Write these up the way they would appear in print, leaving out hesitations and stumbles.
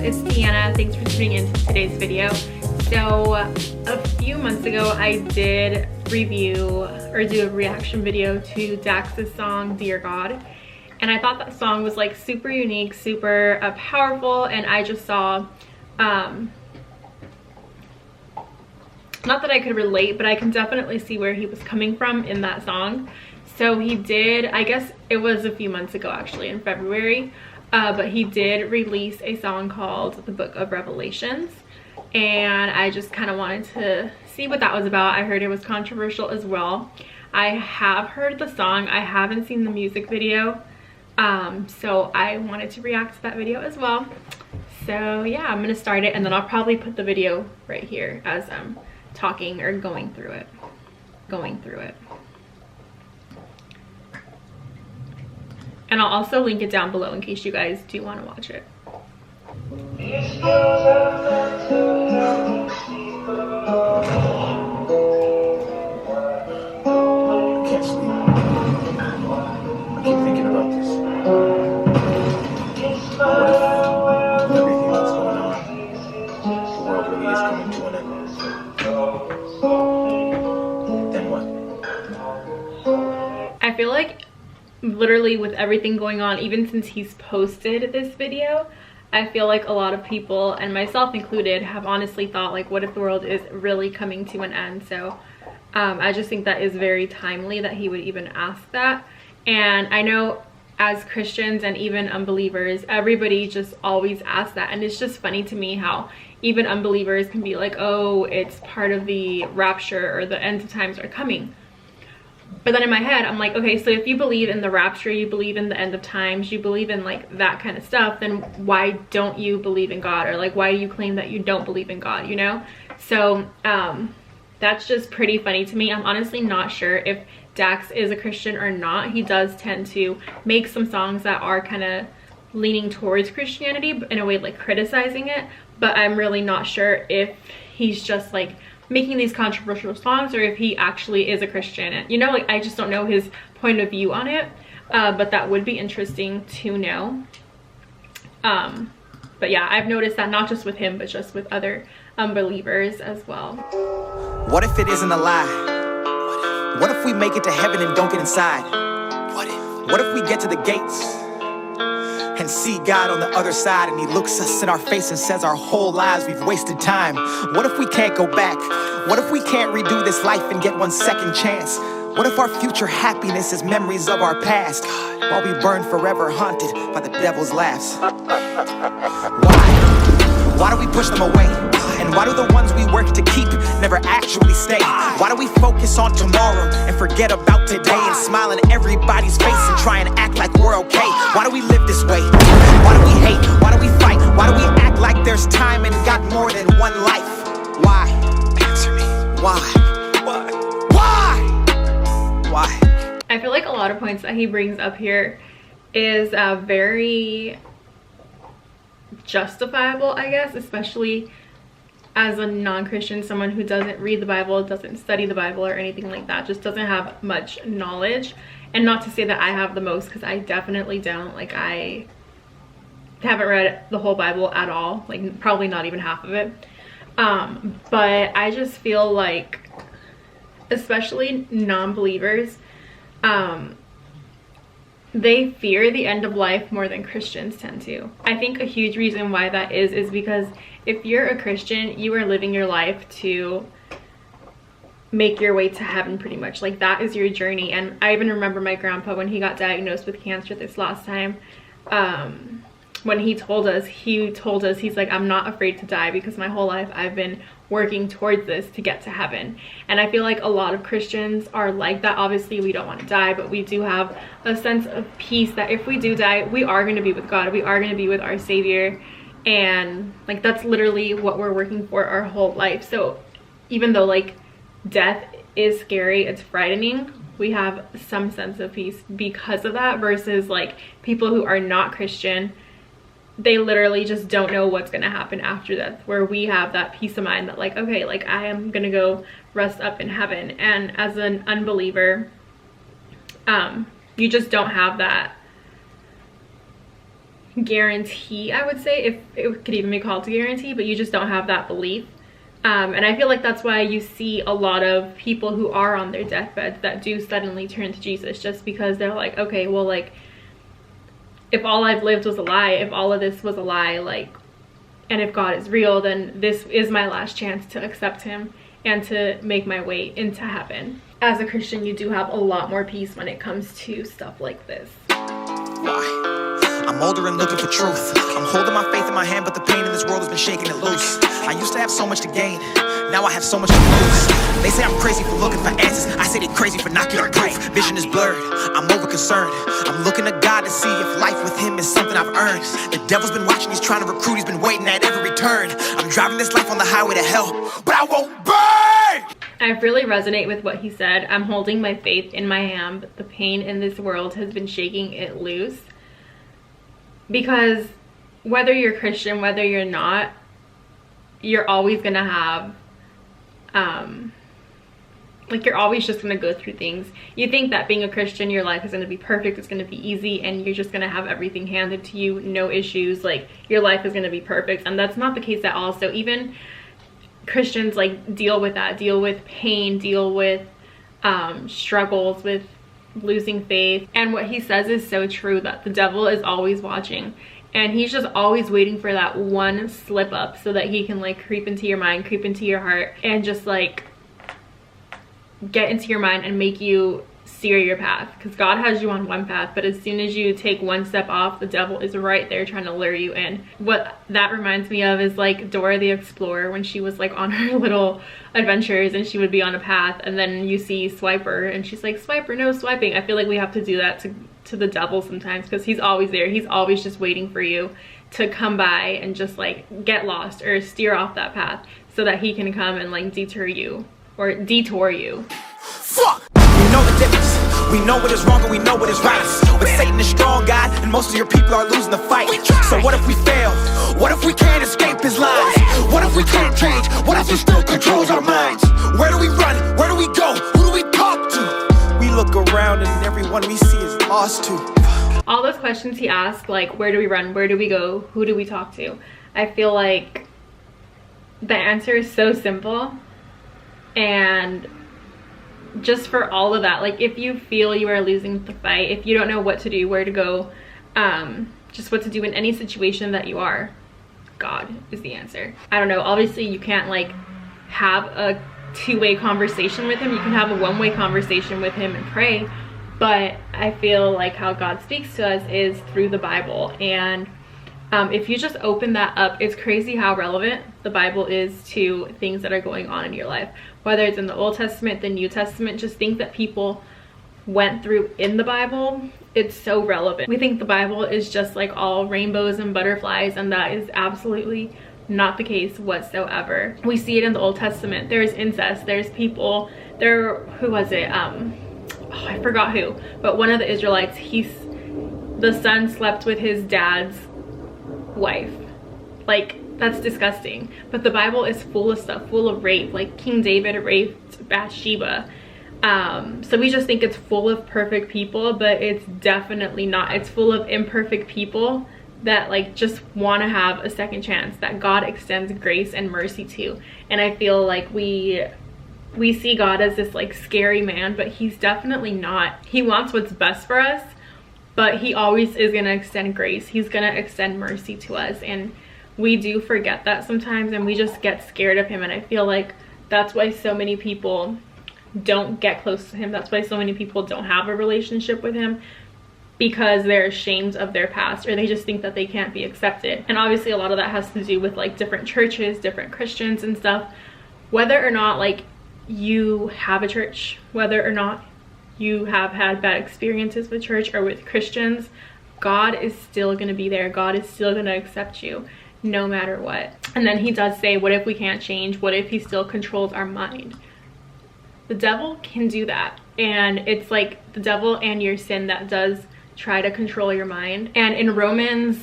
it's Deanna. Thanks for tuning in to today's video. So a few months ago I did review or do a reaction video to DAX's song Dear God, and I thought that song was like super unique, super powerful, and I just saw not that I could relate, but I can definitely see where he was coming from in that song. So he did, I guess it was a few months ago actually, in February, but he did release a song called The Book of Revelations, and I just kind of wanted to see what that was about. I heard it was controversial as well. I have heard the song, I haven't seen the music video, so I wanted to react to that video as well. So yeah, I'm gonna start it and then I'll probably put the video right here as I'm talking or going through it. And I'll also link it down below in case you guys do want to watch it. I feel like literally with everything going on, even since he's posted this video, I feel like a lot of people, and myself included, have honestly thought like, what if the world is really coming to an end? So I just think that is very timely that he would even ask that. And I know as Christians and even unbelievers, everybody just always asks that, and it's just funny to me how even unbelievers can be like, oh, it's part of the rapture or the end of times are coming. But then in my head, I'm like, okay, so if you believe in the rapture, you believe in the end of times, you believe in like that kind of stuff, then why don't you believe in God? Or like, why do you claim that you don't believe in God, you know? So that's just pretty funny to me. I'm honestly not sure if DAX is a Christian or not. He does tend to make some songs that are kind of leaning towards Christianity, but in a way like criticizing it. But I'm really not sure if he's just like making these controversial songs or if he actually is a Christian. And you know, like I just don't know his point of view on it, but that would be interesting to know. But yeah, I've noticed that not just with him but just with other unbelievers as well. What if it isn't a lie? What if we make it to heaven and don't get inside? What if we get to the gates and see God on the other side, and he looks us in our face and says our whole lives we've wasted time? What if we can't go back? What if we can't redo this life and get one second chance? What if our future happiness is memories of our past, while we burn forever haunted by the devil's laughs? Why do we push them away? And why do the ones we work to keep never actually stay? Why do we focus on tomorrow and forget about today, and smile in everybody's face and try and act like we're okay? Why do we live this way? Why do we hate? Why do we fight? Why do we act like there's time and got more than one life? Why? Answer me. Why? I feel like a lot of points that he brings up here is very justifiable, I guess, especially as a non-Christian, someone who doesn't read the Bible, doesn't study the Bible or anything like that, just doesn't have much knowledge. And not to say that I have the most, because I definitely don't. Like, I haven't read the whole Bible at all, like probably not even half of it. But I just feel like, especially non-believers, they fear the end of life more than Christians tend to. I think a huge reason why that is because if you're a Christian, you are living your life to make your way to heaven pretty much. Like, that is your journey. And I even remember my grandpa when he got diagnosed with cancer this last time, when he told us, he's like, I'm not afraid to die because my whole life I've been working towards this to get to heaven. And I feel like a lot of Christians are like that. Obviously we don't want to die, but we do have a sense of peace that if we do die, we are going to be with God, we are going to be with our Savior, and like that's literally what we're working for our whole life. So even though like death is scary, it's frightening, we have some sense of peace because of that, versus like people who are not Christian, they literally just don't know what's gonna happen after death, where we have that peace of mind that like, okay, like I am gonna go rest up in heaven. And as an unbeliever, you just don't have that guarantee, I would say, if it could even be called a guarantee, but you just don't have that belief. And I feel like that's why you see a lot of people who are on their deathbeds that do suddenly turn to Jesus, just because they're like, okay, well, like, if all I've lived was a lie, if all of this was a lie, like, and if God is real, then this is my last chance to accept him and to make my way into heaven. As a Christian, you do have a lot more peace when it comes to stuff like this. Why? I'm older and looking for truth. I'm holding my faith in my hand, but the pain in this world has been shaking it loose. I used to have so much to gain, now I have so much to lose. They say I'm crazy for looking for answers, I say they're crazy for not getting proof. Vision is blurred, I'm over concerned. I'm looking to God to see if life with him is something I've earned. The devil's been watching, he's trying to recruit, he's been waiting at every turn. I'm driving this life on the highway to hell, but I won't burn! I really resonate with what he said. I'm holding my faith in my hand, but the pain in this world has been shaking it loose. Because whether you're Christian, whether you're not, you're always gonna have, like, you're always just gonna go through things. You think that being a Christian, your life is gonna be perfect, it's gonna be easy, and you're just gonna have everything handed to you, no issues, like, your life is gonna be perfect, and that's not the case at all. So even Christians, like, deal with that, deal with pain, deal with struggles, with losing faith. And what he says is so true, that the devil is always watching, and he's just always waiting for that one slip up so that he can, like, creep into your mind, creep into your heart, and just, like, get into your mind and make you steer your path. Because God has you on one path, but as soon as you take one step off, the devil is right there trying to lure you in. What that reminds me of is, like, Dora the Explorer, when she was, like, on her little adventures and she would be on a path, and then you see Swiper and she's like, Swiper, no swiping. I feel like we have to do that to the devil sometimes, because he's always there. He's always just waiting for you to come by and just, like, get lost or steer off that path so that he can come and, like, detour you. Fuck! We know the difference. We know what is wrong and we know what is right. But Satan is strong, God, and most of your people are losing the fight. So what if we fail? What if we can't escape his lies? What if we can't change? What if he still controls our minds? Where do we run? Where do we go? Who do we talk to? We look around and everyone we see is lost too. All those questions he asked, like, where do we run? Where do we go? Who do we talk to? I feel like the answer is so simple. And just for all of that, like, if you feel you are losing the fight, if you don't know what to do, where to go, just what to do in any situation that you are, God is the answer. I don't know, obviously you can't, like, have a two-way conversation with him. You can have a one-way conversation with him and pray, but I feel like how God speaks to us is through the Bible. And if you just open that up, it's crazy how relevant the Bible is to things that are going on in your life. Whether it's in the Old Testament, the New Testament, just things that people went through in the Bible, it's so relevant. We think the Bible is just, like, all rainbows and butterflies, and that is absolutely not the case whatsoever. We see it in the Old Testament. There's incest, there's people, who was it? I forgot who, but one of the Israelites, the son slept with his dad's wife. Like, that's disgusting. But the Bible is full of stuff, full of rape. Like, King David raped Bathsheba. So we just think it's full of perfect people, but it's definitely not. It's full of imperfect people that, like, just want to have a second chance, that God extends grace and mercy to. And I feel like we see God as this, like, scary man, but he's definitely not. He wants what's best for us, but he always is going to extend grace. He's going to extend mercy to us, and we do forget that sometimes, and we just get scared of him. And I feel like that's why so many people don't get close to him. That's why so many people don't have a relationship with him, because they're ashamed of their past, or they just think that they can't be accepted. And obviously a lot of that has to do with, like, different churches, different Christians and stuff. Whether or not, like, you have a church, whether or not you have had bad experiences with church or with Christians, God is still going to be there. God is still going to accept you no matter what. And then he does say, what if we can't change? What if he still controls our mind? The devil can do that, and it's like the devil and your sin that does try to control your mind. And in Romans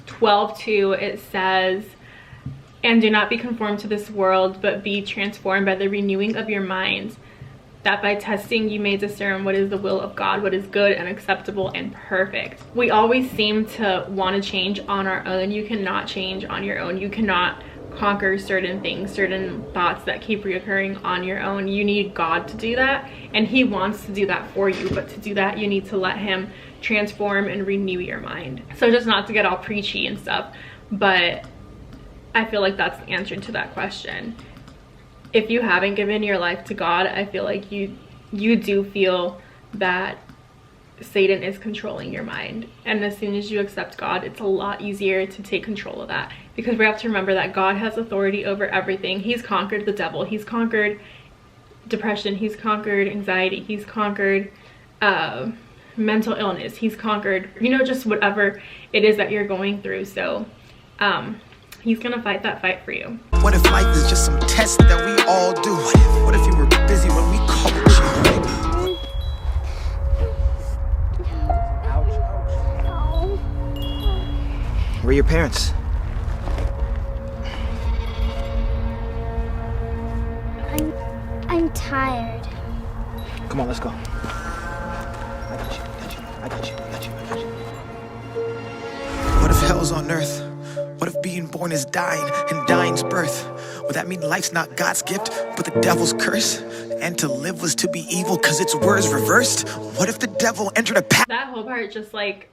12:2 it says, and do not be conformed to this world, but be transformed by the renewing of your mind, that by testing you may discern what is the will of God, what is good and acceptable and perfect. We always seem to want to change on our own. You cannot change on your own. You cannot conquer certain things, certain thoughts that keep reoccurring on your own. You need God to do that, and he wants to do that for you, but to do that you need to let him transform and renew your mind. So just not to get all preachy and stuff, but I feel like that's the answer to that question. If you haven't given your life to God, I feel like you do feel that Satan is controlling your mind. And as soon as you accept God, it's a lot easier to take control of that, because we have to remember that God has authority over everything. He's conquered the devil. He's conquered depression. He's conquered anxiety. He's conquered mental illness. He's conquered, you know, just whatever it is that you're going through. So he's gonna fight that fight for you. What if life is just some test that we all do? What if you were busy when we called you? Where are your parents? I'm tired. Come on, let's go. I got you. What if hell's on earth? What if being born is dying and dying's birth? Would that mean life's not God's gift, but the devil's curse? And to live was to be evil because its words reversed? What if the devil entered a path? That whole part, just like,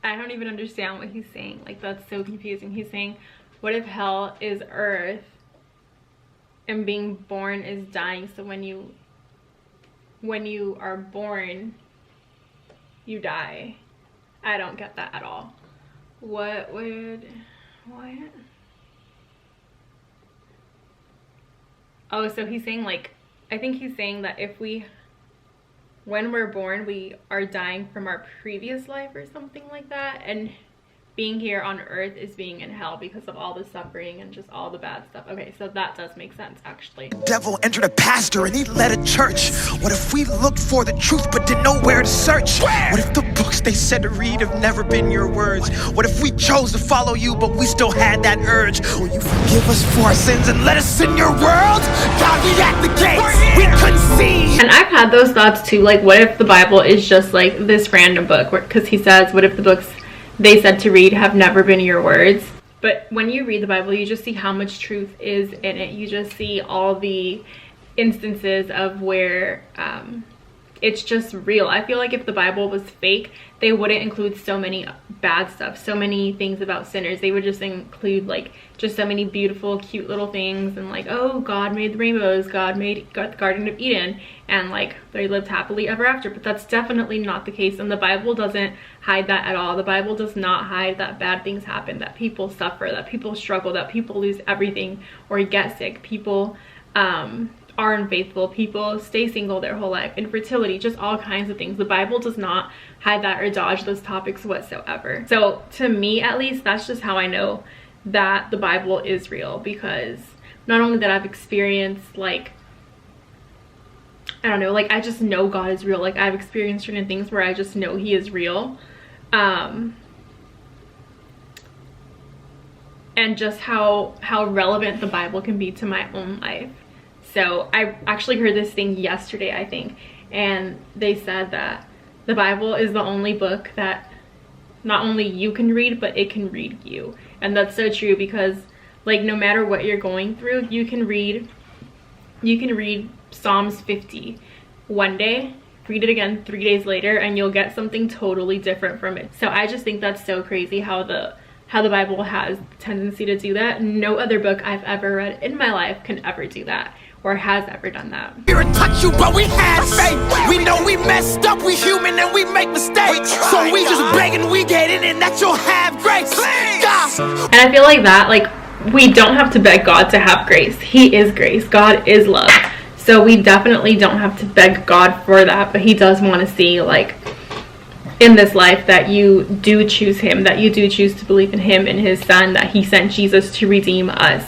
I don't even understand what he's saying. Like, that's so confusing. He's saying, what if hell is earth and being born is dying? So when you are born, you die. I don't get that at all. What? Oh, so he's saying, like, I think he's saying that when we're born, we are dying from our previous life or something like that, and being here on earth is being in hell because of all the suffering and just all the bad stuff. Okay, so that does make sense, actually. Devil entered a pastor and he led a church. What if we looked for the truth but didn't know where to search? What if the books they said to read have never been your words? What if we chose to follow you but we still had that urge? Will you forgive us for our sins and let us in your world? God, we at the gates, we couldn't see. And I've had those thoughts too, like, what if the Bible is just like this random book? Because he says, what if the books they said to read have never been your words? But when you read the Bible, you just see how much truth is in it. You just see all the instances of where it's just real. I feel like if the Bible was fake, they wouldn't include so many bad stuff, so many things about sinners. They would just include, like, just so many beautiful, cute little things, and like, oh, God made the rainbows, God made the Garden of Eden, and like they lived happily ever after. But that's definitely not the case, and the Bible doesn't hide that at all. The Bible does not hide that bad things happen, that people suffer, that people struggle, that people lose everything or get sick, people are unfaithful, people stay single their whole life, infertility, just all kinds of things. The Bible does not hide that or dodge those topics whatsoever. So to me, at least, that's just how I know that the Bible is real, because not only that I've experienced, like, I don't know, like, I just know God is real. Like, I've experienced certain things where I just know he is real, and just how relevant the Bible can be to my own life. So I actually heard this thing yesterday, I think, and they said that the Bible is the only book that not only you can read, but it can read you. And that's so true, because, like, no matter what you're going through, you can read Psalms 50 one day, read it again 3 days later, and you'll get something totally different from it. So I just think that's so crazy how the Bible has the tendency to do that. No other book I've ever read in my life can ever do that, or has ever done that. We're touch you, but we had faith. We know we messed up, we human and we make mistakes. So we just begging we get in and that you'll have grace. And I feel like that, like, we don't have to beg God to have grace. He is grace. God is love. So we definitely don't have to beg God for that, but he does want to see, like, in this life, that you do choose him, that you do choose to believe in him and his son, that he sent Jesus to redeem us.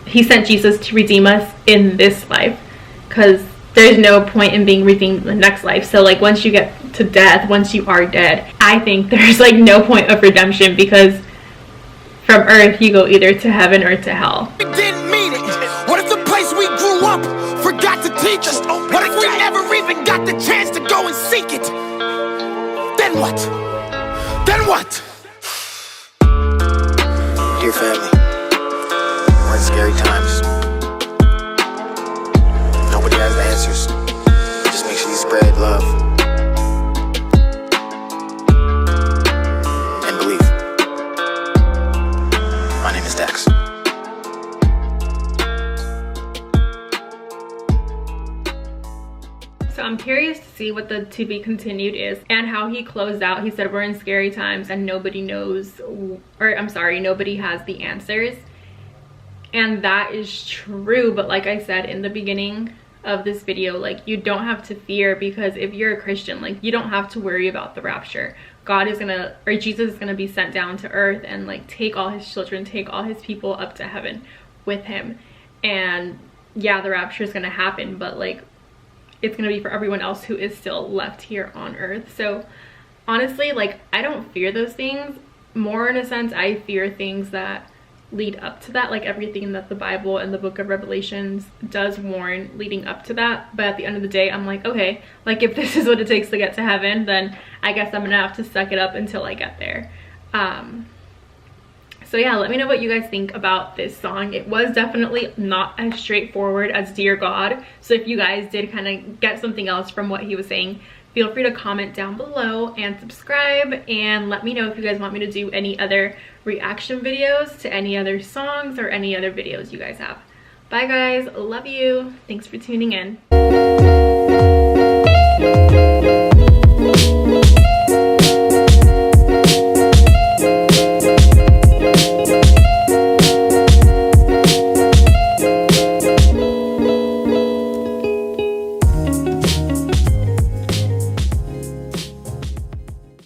He sent Jesus to redeem us in this life, because there's no point in being redeemed in the next life. So, like, once you get to death, once you are dead, I think there's, like, no point of redemption, because from earth you go either to heaven or to hell. We didn't mean it. What if the place we grew up got to teach us? What if we never even got the chance to go and seek it? Then what? Then what? Dear family, we're in scary times. Nobody has the answers. Just make sure you spread love and believe. My name is DAX. So I'm curious to see what the to be continued is and how he closed out. He said we're in scary times and nobody knows, or I'm sorry, nobody has the answers. And that is true, but like I said in the beginning of this video, like, you don't have to fear, because if you're a Christian, like, you don't have to worry about the rapture. God is gonna, or Jesus is gonna be sent down to earth and like take all his children, take all his people up to heaven with him. And yeah, the rapture is gonna happen, but like, it's gonna be for everyone else who is still left here on earth. So honestly, like, I don't fear those things. More in a sense, I fear things that lead up to that, like everything that the Bible and the book of Revelations does warn leading up to that. But at the end of the day, I'm like, okay, like, if this is what it takes to get to heaven, then I guess I'm gonna have to suck it up until I get there. So yeah, let me know what you guys think about this song. It was definitely not as straightforward as Dear God. So if you guys did kind of get something else from what he was saying, feel free to comment down below and subscribe, and let me know if you guys want me to do any other reaction videos to any other songs or any other videos you guys have. Bye guys, love you. Thanks for tuning in.